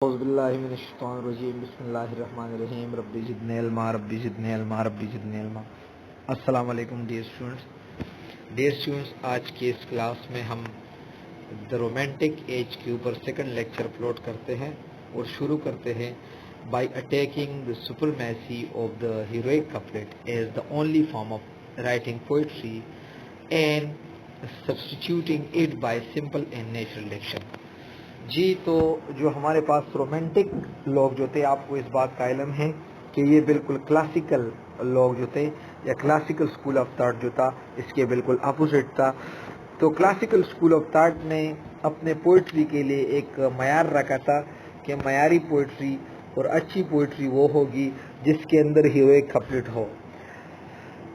اعوذ باللہ من الشیطان الرجیم بسم اللہ الرحمن الرحیم ربی زدنی علما ربی زدنی علما ربی زدنی علما. السلام علیکم ڈیئر اسٹوڈنٹس. آج کی اس کلاس میں ہم دا رومانٹک ایج کے اوپر سیکنڈ لیکچر اپلوڈ کرتے ہیں اور شروع کرتے ہیں by attacking the supremacy of the heroic couplet as the only form of writing poetry and substituting it by simple and natural diction. جی تو جو ہمارے پاس رومانٹک لوگ جو تھے، آپ کو اس بات کا علم ہے کہ یہ بالکل کلاسیکل لوگ جو تھے یا کلاسیکل اسکول آف تھاٹ جو تھا اس کے بالکل اپوزٹ تھا. تو کلاسیکل اسکول آف تھاٹ نے اپنے پوئٹری کے لیے ایک معیار رکھا تھا کہ معیاری پوئٹری اور اچھی پوئٹری وہ ہوگی جس کے اندر ہیروئک کپلٹ ہو.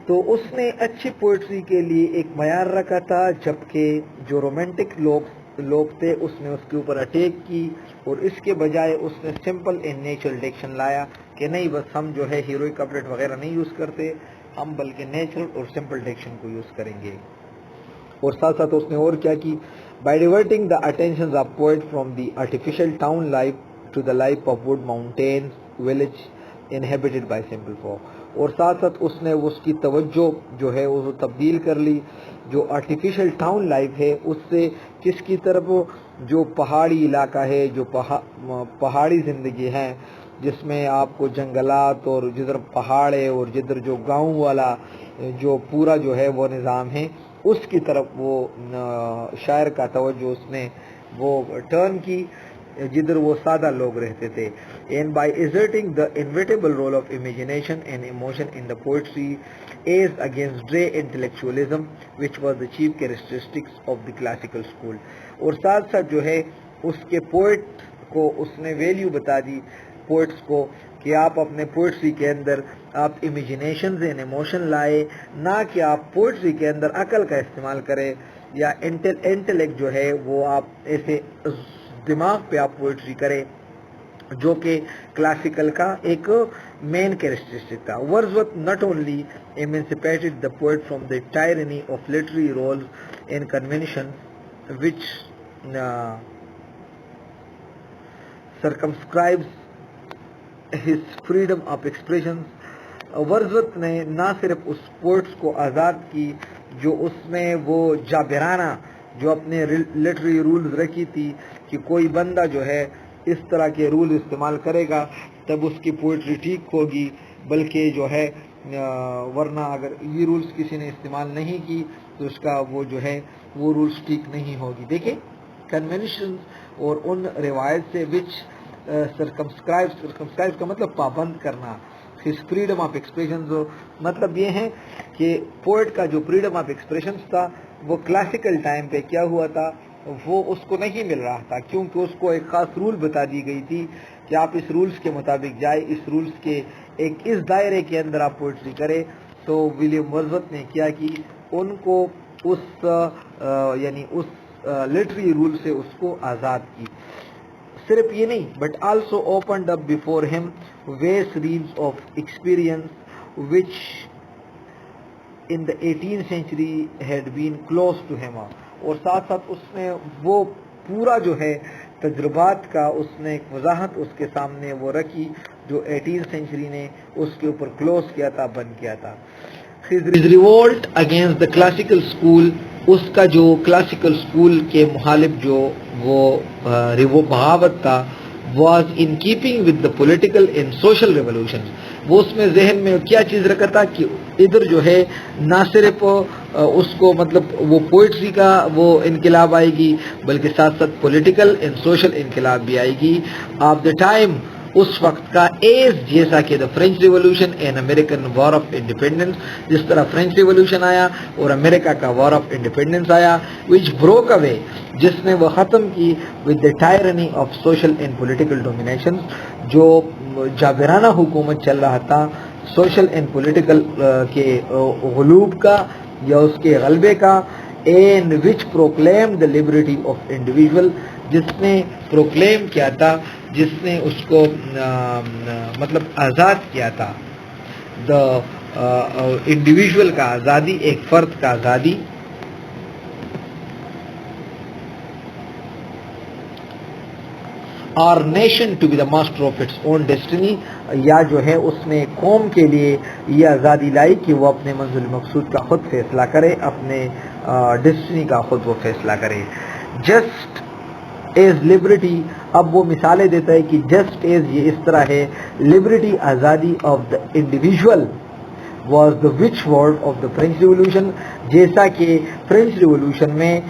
تو اس نے اچھی پوئٹری کے لیے ایک معیار رکھا تھا، جبکہ جو رومانٹک لوگ تھے اس نے اس کے اوپر اٹیک کی اور اس کے بجائے اس نے سمپل اینڈ نیچرل ڈکشن لایا کہ نہیں، بس ہم جو ہے ہیروئک کپلٹ وغیرہ نہیں یوز کرتے، ہم بلکہ نیچرل اور سمپل ڈکشن کو یوز کریں گے. اور ساتھ ساتھ اس نے اور کیا کی، by diverting the attention of poet from the artificial town life to the life of wood mountain village inhabited by simple folk. اور ساتھ ساتھ اس نے اس کی توجہ جو ہے وہ تبدیل کر لی جو آرٹیفیشل ٹاؤن لائف ہے اس سے کس کی طرف، جو پہاڑی علاقہ ہے، جو پہاڑی زندگی ہے جس میں آپ کو جنگلات اور جدھر پہاڑ ہے اور جدھر جو گاؤں والا جو پورا جو ہے وہ نظام ہے اس کی طرف وہ شاعر کا توجہ اس نے وہ ٹرن کی جدھر وہ سادہ لوگ رہتے تھے. And by asserting the inevitable role of imagination and emotion in the poetry as against dry intellectualism which was the chief characteristics of the classical school. اور ساتھ ساتھ جو ہے اس کے پوئٹ کو اس نے ویلیو بتا دی پوئٹس کو کہ آپ اپنے پوئٹری کے اندر آپ امیجنیشنز اینڈ ایموشن لائے، نہ کہ آپ پوئٹری کے اندر عقل کا استعمال کریں یا انٹلیکٹ جو ہے وہ آپ ایسے دماغ پہ آپ پوئٹری کریں جو کہ کلاسیکل کا ایک مین کیریکٹرسٹک تھا. Wordsworth not only emancipated the poet from the tyranny of literary roles and conventions which circumscribes his freedom of expression. Wordsworth نے نہ صرف اس پوئٹس کو آزاد کی جو اس میں وہ جابرانہ جو اپنے لٹری رولز رکھی تھی کہ کوئی بندہ جو ہے اس طرح کے رول استعمال کرے گا تب اس کی پوئٹری ٹھیک ہوگی، بلکہ جو ہے ورنہ اگر یہ رولز کسی نے استعمال نہیں کی تو اس کا وہ جو ہے وہ رولز ٹھیک نہیں ہوگی. دیکھیں کنونشن اور ان روایت سے وچ سرکمسکرائب کا مطلب پابند کرنا، ہز فریڈم آف ایکسپریشنز مطلب یہ ہے کہ پوئٹ کا جو فریڈم آف ایکسپریشنز تھا وہ کلاسیکل ٹائم پہ کیا ہوا تھا، وہ اس کو نہیں مل رہا تھا کیونکہ اس کو ایک خاص رول بتا دی گئی تھی کہ آپ اس رولز کے مطابق جائے، اس رولز کے اس دائرے کے اندر آپ پوئٹری کریں. تو ولیم ورڈزورتھ نے کیا کہ ان کو اس یعنی اس لٹری رول سے اس کو آزاد کی. صرف یہ نہیں but also opened up before ہم ویس reels of experience which in the 18th century had been close to him. اور ساتھ ساتھ اس نے وہ پورا جو ہے تجربات کا اس نے ایک وضاحت اس کے سامنے وہ رکھی جو 18th سینچری نے اس کے اوپر کلوز کیا تھا، بند کیا تھا. His revolt against the classical school، اس کا جو کلاسیکل اسکول کے مخالف جو وہ بغاوت تھا was in keeping with the political and social revolutions. وہ اس میں ذہن میں کیا چیز رکھا تھا کہ ادھر جو ہے نہ صرف اس کو مطلب وہ پوئٹری کا وہ انقلاب آئے گی بلکہ ساتھ ساتھ پولیٹیکل اینڈ سوشل انقلاب بھی آئے گی آف دا ٹائم اس وقت کا، ایز جیسا کہ the French revolution and American war of independence, جس طرح فرینچ ریولوشن آیا اور امریکہ کا وار آف انڈیپینڈنس آیا، وچ بروک اوے جس نے وہ ختم کی with the tyranny of social and political domination, جو جابرانہ حکومت چل رہا تھا سوشل اینڈ پولیٹیکل کے غلوب کا یا اس کے غلبے کا، and which proclaim the liberty of individual, جس نے پروکلیم کیا تھا، جس نے اس کو مطلب آزاد کیا تھا، دا انڈیویژل کا آزادی، ایک فرد کا آزادی. اور nation to be the master of its own destiny, یا جو ہے اس نے قوم کے لیے یہ آزادی لائی کہ وہ اپنے منزل مقصود کا خود فیصلہ کرے، اپنے ڈیسٹنی کا خود وہ فیصلہ کرے. جسٹ ایز لبرٹی، اب وہ مثالیں دیتا ہے کہ جسٹ ایز یہ اس طرح ہے، لبرٹی آزادی of the individual was the watchword of the French revolution, جیسا کہ فرینچ ریولوشن میں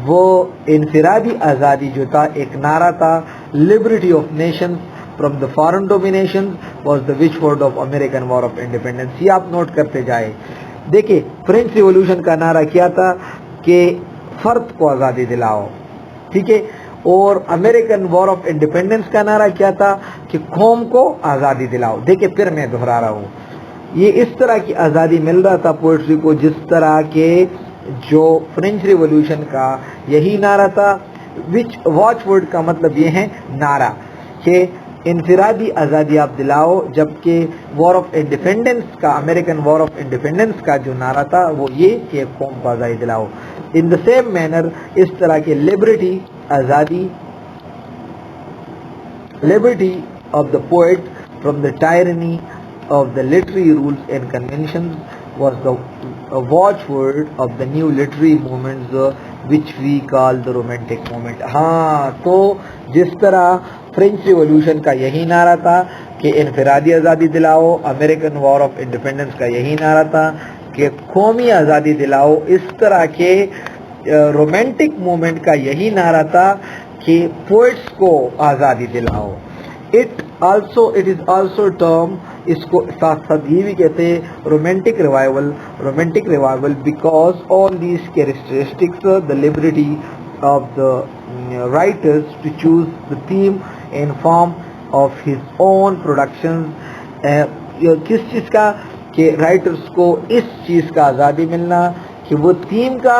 وہ انفرادی آزادی جو تھا ایک نعرہ تھا. Liberty of nation from the foreign domination was the watchword of American war of independence. یہ آپ نوٹ کرتے جائے. دیکھیں فرینچ ریولوشن کا نعرہ کیا تھا کہ فرد کو آزادی دلاؤ، ٹھیک ہے، اور امریکن وار آف انڈیپینڈنس کا نعرہ کیا تھا کہ قوم کو آزادی دلاؤ. دیکھیں پھر میں دہرا رہا ہوں، یہ اس طرح کی آزادی مل رہا تھا پوئٹری کو جس طرح کے جو فرینچ ریولوشن کا یہی نعرہ تھا. وچ واچ ورڈ کا مطلب یہ ہے نعرہ کہ انفرادی آزادی آپ دلاؤ، جبکہ وار آف انڈیپینڈنس کا، امریکن وار آف انڈیپینڈنس کا جو نعرہ تھا وہ یہ کہ قوم کو آزادی دلاؤ. ان دا سیم مینر اس طرح کے لبرٹی آزادی، liberty of the poet from the tyranny of the literary rules and conventions was the watchword of the new literary movements which we call the romantic movement. ہاں تو جس طرح French revolution کا یہی نعرہ تھا کہ انفرادی آزادی دلاؤ، امریکن وار آف انڈیپینڈنس کا یہی نعرہ تھا کہ قومی آزادی دلاؤ، اس طرح کے رومانٹک موومنٹ کا یہی نعرہ تھا کہ پوئٹس کو آزادی دلاؤ. It is also term، اس کو ساتھ ساتھ یہ بھی کہتے ہیں romantic revival because all these characteristics the liberty of the writers to choose the theme and form of his own productions. کس چیز کا؟ کہ رائٹرز کو اس چیز کا آزادی ملنا کہ وہ تھیم کا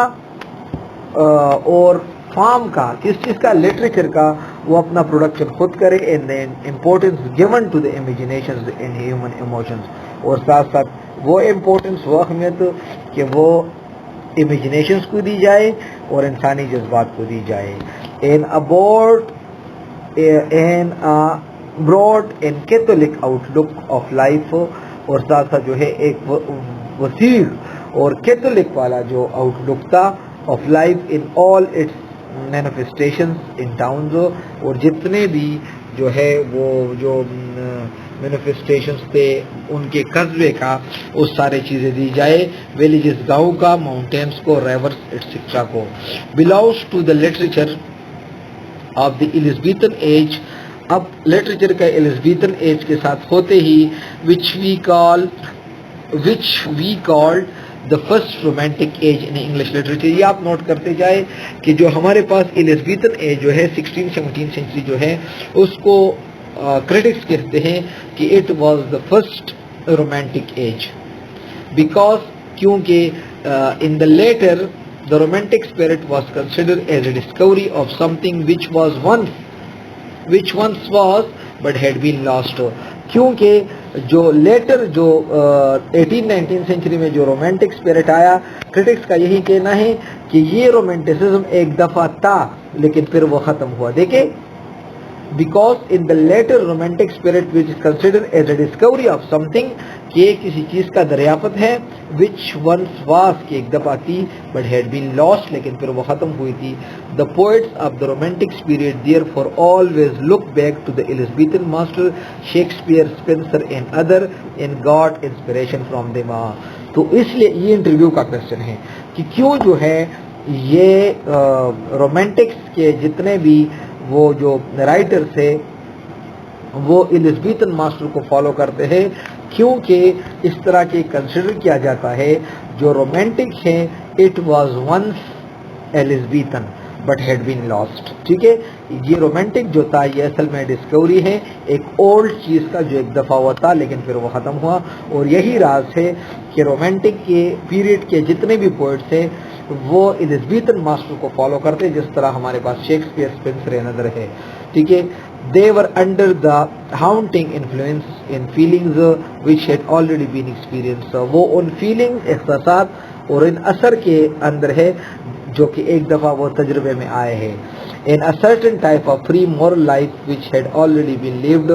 اور فارم کا، کس چیز کا؟ لٹریچر کا، وہ اپنا پروڈکشن خود کرے. And then importance given to the imaginations in human emotions, اور ساتھ ساتھ وہ امپورٹنس، وہ اہمیت کہ وہ امیجنیشنز کو دی جائے اور انسانی جذبات کو دی جائے. In broad and catholic outlook of life, اور ساتھ ساتھ جو ہے ایک وسیع اور کیتھولک والا جو آؤٹ لک تھا of life in all its manifestations in towns, اور جتنے بھی جو ہے وہ جو مینیفیسٹیشنز تھے ان کے قصبے کا، اس سارے چیزیں دی جائے، ویلیجز گاؤں کا، ماؤنٹینس کو، ریورس ایٹسٹرا کو. Belongs to the literature of the Elizabethan age, اب لٹریچر کا ایلزبیتھن ایج کے ساتھ ہوتے ہی which we called the first romantic age in English literature. یہ آپ نوٹ کرتے جائے کہ جو ہمارے پاس ایلزبیتھن ایج جو ہے 16-17 سینچری جو ہے اس کو کریٹکس کہتے ہیں کہ it was the first romantic age because کیونکہ in the later the romantic spirit was considered as a discovery of something which once was but had been lost. کیونکہ جو لیٹر جو 18-19 سینچری میں جو رومانٹک اسپرٹ آیا، critics کا یہی کہنا ہے کہ یہ رومانٹسزم ایک دفعہ تھا لیکن پھر وہ ختم ہوا. دیکھیں because in the later romantic spirit which is considered as a discovery of something، کہ کسی چیز کا دریافت ہے، which once was، کہ ایک دفعہ تھی but had been lost، لیکن پھر وہ ختم ہوئی تھی. The poets of the romantic period therefore always look back to the Elizabethan master Shakespeare, Spenser and other and got inspiration from them. تو اس لیے یہ انٹرویو کا کوشچن ہے کہ کیوں جو ہے یہ رومانٹکس کے جتنے بھی وہ جو رائٹر تھے وہ ایلزبیتھن ماسٹر کو فالو کرتے ہیں، کیونکہ اس طرح کے کنسیڈر کیا جاتا ہے جو رومانٹک ہے it was once Elizabethan but had been lost. ٹھیک ہے، یہ رومانٹک جو تھا یہ اصل میں ڈسکوری ہے ایک اولڈ چیز کا جو ایک دفعہ ہوا تھا لیکن پھر وہ ختم ہوا. اور یہی راز ہے کہ رومانٹک کے پیریڈ کے جتنے بھی پوئٹس ہیں وہ ایلزبیتھن ماسٹر کو فالو کرتے، جس طرح ہمارے پاس شیکسپیئر، اسپینسر اینڈ ادر ہے. ٹھیک ہے، they were under the haunting influence in feelings which had already been experienced. وہ ان فیلنگز، احساسات اور ان اثر کے اندر ہے جو کہ ایک دفعہ وہ تجربے میں آئے ہیں. in a certain type of free moral life which had already been lived,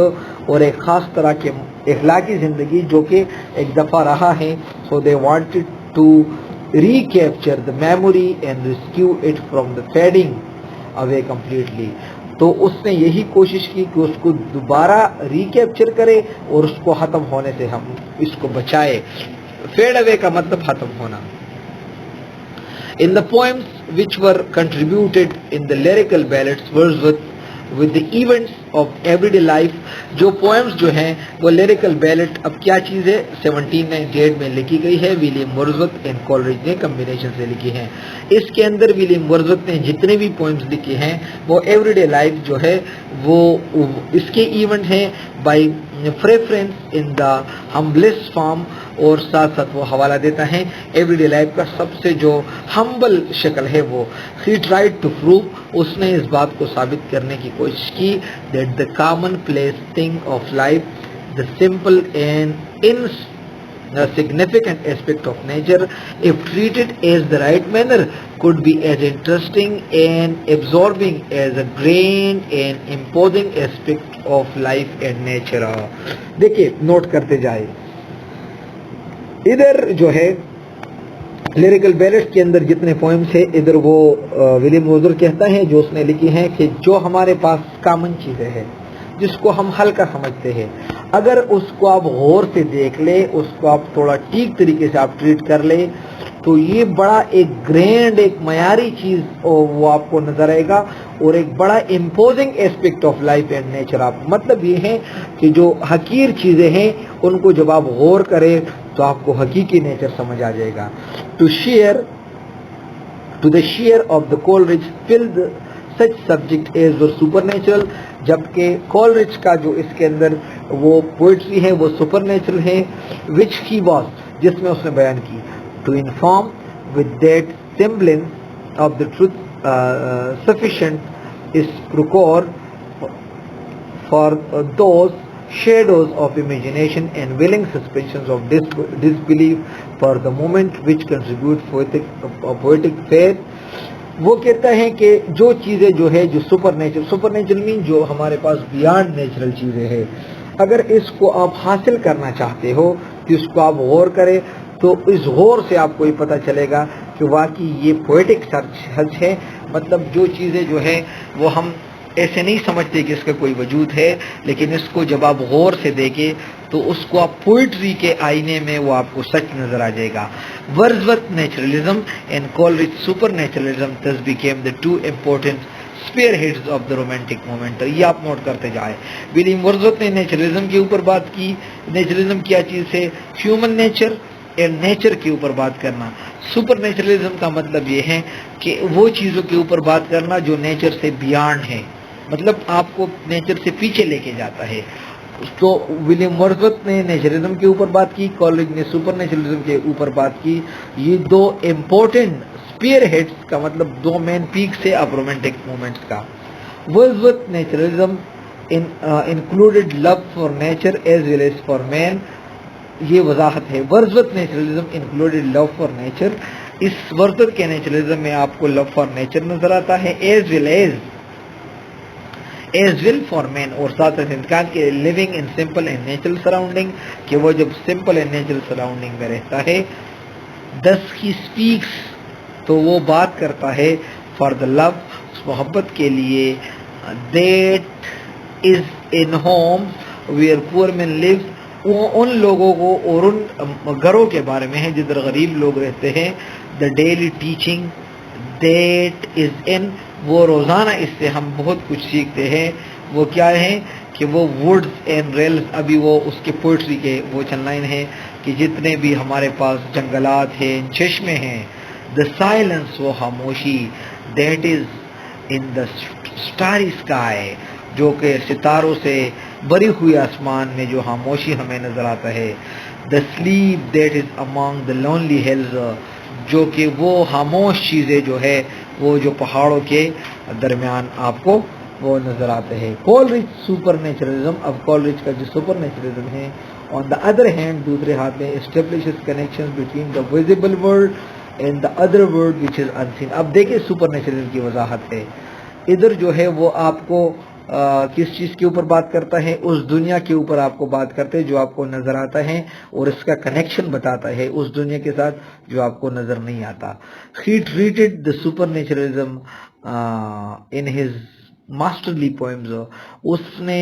اور ایک خاص طرح کے اخلاقی زندگی جو کہ ایک دفعہ رہا ہے. so they wanted to recapture the memory and rescue it from the fading away completely. تو اس نے یہی کوشش کی کہ اس کو دوبارہ ریکیپچر کرے اور اس کو ختم ہونے سے ہم اس کو بچائے. فیڈ اوے کا مطلب ختم ہونا. In the poems which were contributed in the lyrical ballads Wordsworth with the events of everyday life, جو poems جو ہیں وہ lyrical ballad اب کیا چیز ہے 1798 میں لکھی گئی ہے. ولیم ورڈزورتھ اینڈ کولرج نے کمبینیشن سے لکھی ہیں. اس کے اندر ولیم ورڈزورتھ نے جتنے بھی poems لکھے ہیں وہ ایوری ڈے لائف جو ہے وہ اس کے ایونٹ ہیں by preference in the humblest form, اور ساتھ ساتھ وہ حوالہ دیتا ہے ایوری ڈے لائف کا سب سے جو ہمبل شکل ہے وہ. ہی ٹرائیڈ ٹو پروو, اس نے اس بات کو ثابت کرنے کی کوشش کی that the common place thing of life, the simple and insignificant aspect of nature, if treated as the right manner, could be as interesting and absorbing as a grand and imposing aspect of life and nature. دیکھیے note کرتے جائے, ادھر جو ہے لیریکل belt کے اندر جتنے poems ہیں ادھر وہ ولیم ورڈزورتھ کہتا ہے جو اس نے لکھی ہیں کہ جو ہمارے پاس کامن چیزیں ہیں جس کو ہم ہلکا سمجھتے ہیں, اگر اس کو آپ غور سے دیکھ لیں, اس کو آپ تھوڑا ٹھیک طریقے سے آپ ٹریٹ کر لیں تو یہ بڑا ایک گرینڈ ایک معیاری چیز وہ آپ کو نظر آئے گا, اور ایک بڑا imposing aspect of life and nature. آپ مطلب یہ ہے کہ جو حقیر چیزیں ہیں ان کو جب آپ غور کریں تو آپ کو حقیقی نیچر سمجھ آ جائے گا. to the share of the Coleridge filled such subject as were supernatural, جبکہ کولرج کا جو اس کے اندر وہ پوئٹری ہے وہ سپر نیچرل ہے, which he was, جس میں اس نے بیان کی, to inform with that semblance of the truth sufficient is procure for those shadows of imagination and willing suspensions of disbelief for the moment which contribute poetic faith. وہ کہتا ہے کہ جو چیزیں جو ہے جو سپر نیچرل مین جو ہمارے پاس بیانڈ نیچرل چیزیں ہیں, اگر اس کو آپ حاصل کرنا چاہتے ہو کہ اس کو آپ غور کریں تو اس غور سے آپ کو یہ پتہ چلے گا کہ واقعی یہ پوئٹک سچ ہے. مطلب جو چیزیں جو ہے وہ ہم ایسے نہیں سمجھتے کہ اس کا کوئی وجود ہے, لیکن اس کو جب آپ غور سے دیکھیں تو اس کو آپ پوئٹری کے آئینے میں وہ آپ کو سچ نظر آ جائے گا. Wordsworth naturalism and Coleridge supernaturalism thus became the two important spearheads of the romantic movement. یہ آپ نوٹ کرتے جائیں. ولیم ورڈزورتھ نے نیچرلزم کے اوپر بات کی. نیچرلزم کیا چیز ہے؟ ہیومن نیچر اینڈ نیچر کے اوپر بات کرنا. سپر نیچرلزم کا مطلب یہ ہے کہ وہ چیزوں کے اوپر بات کرنا جو نیچر سے بیانڈ ہے, مطلب آپ کو نیچر سے پیچھے لے کے جاتا ہے. تو ولیم ورڈزورتھ نے نیچرلزم کے اوپر بات کی, کولرج نے سپر نیچرلزم کے اوپر بات کی. یہ دو امپورٹنٹ اسپیئر ہیڈس کا مطلب دو مین پیک سے اب رومانٹک موومنٹس کا. Wordsworth naturalism included love for nature as well as for man. یہ وضاحت ہے. Wordsworth naturalism included love for nature. اس ورڈزورتھ کے نیچرلزم میں آپ کو لو فار نیچر نظر آتا ہے, ایز ویل فار مین, اور ساتھ ساتھ کے living in simple and natural surrounding, کہ وہ جب سمپل اینڈ نیچرل سراؤنڈنگ میں رہتا ہے. دس ہی اسپیکس, تو وہ بات کرتا ہے فار دا لو, اس محبت کے لیے, that is in home where پور مین لیو, وہ ان لوگوں کو اور ان گھروں کے بارے میں ہے جدھر غریب لوگ رہتے ہیں. The daily teaching that is in, وہ روزانہ اس سے ہم بہت کچھ سیکھتے ہیں. وہ کیا ہے کہ وہ ووڈز اینڈ ریلز, ابھی وہ اس کے پوئٹری کے وہ چند لائن ہے کہ جتنے بھی ہمارے پاس جنگلات ہیں, چشمے ہیں. دا سائلنس, وہ خاموشی, that is in the starry sky, جو کہ ستاروں سے بری ہوئی آسمان میں جو خاموشی ہمیں نظر آتا ہے. The sleep that is among the lonely Hills, جو کہ وہ خاموش چیزیں جو ہے وہ جو پہاڑوں کے درمیان آپ کو وہ نظر آتے ہیں. کولرج سپر نیچرلزم, اب کولرج کا جو سپر نیچرلزم ہے آن دا ادر ہینڈ, دوسرے ہاتھ میں establishes connection between the visible world in the other world which is unseen. اب دیکھیں سپر نیچرل کی وضاحت ہے. ادھر جو ہے وہ آپ کو کس چیز کے اوپر بات کرتا ہے؟ اس دنیا کے اوپر آپ کو بات کرتے ہیں جو آپ کو نظر آتا ہے اور اس کا کنیکشن بتاتا ہے اس دنیا کے ساتھ جو آپ کو نظر نہیں آتا. He treated the supernaturalism in his masterly poems. اس نے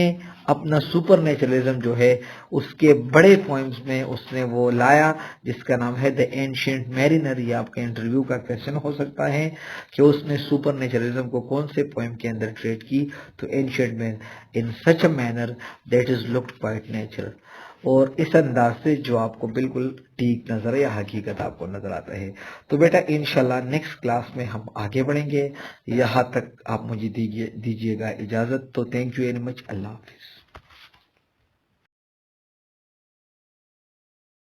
اپنا سپر نیچرلزم جو ہے اس کے بڑے پوئمز میں اس نے وہ لایا جس کا نام ہے دا اینشینٹ میرینر. یہ آپ کا انٹرویو کا کویشچن ہو سکتا ہے کہ اس نے سپر نیچرلزم کو کون سے پوئم کے اندر ٹریٹ کی؟ تو ancient man in such a manner that is looked quite natural, اور اس انداز سے جو آپ کو بالکل ٹھیک نظر یا حقیقت آپ کو نظر آتا ہے. تو بیٹا انشاءاللہ نیکسٹ کلاس میں ہم آگے بڑھیں گے. یہاں تک آپ مجھے دیجیے گا اجازت. تو تھینک یو ویری مچ. اللہ حافظ.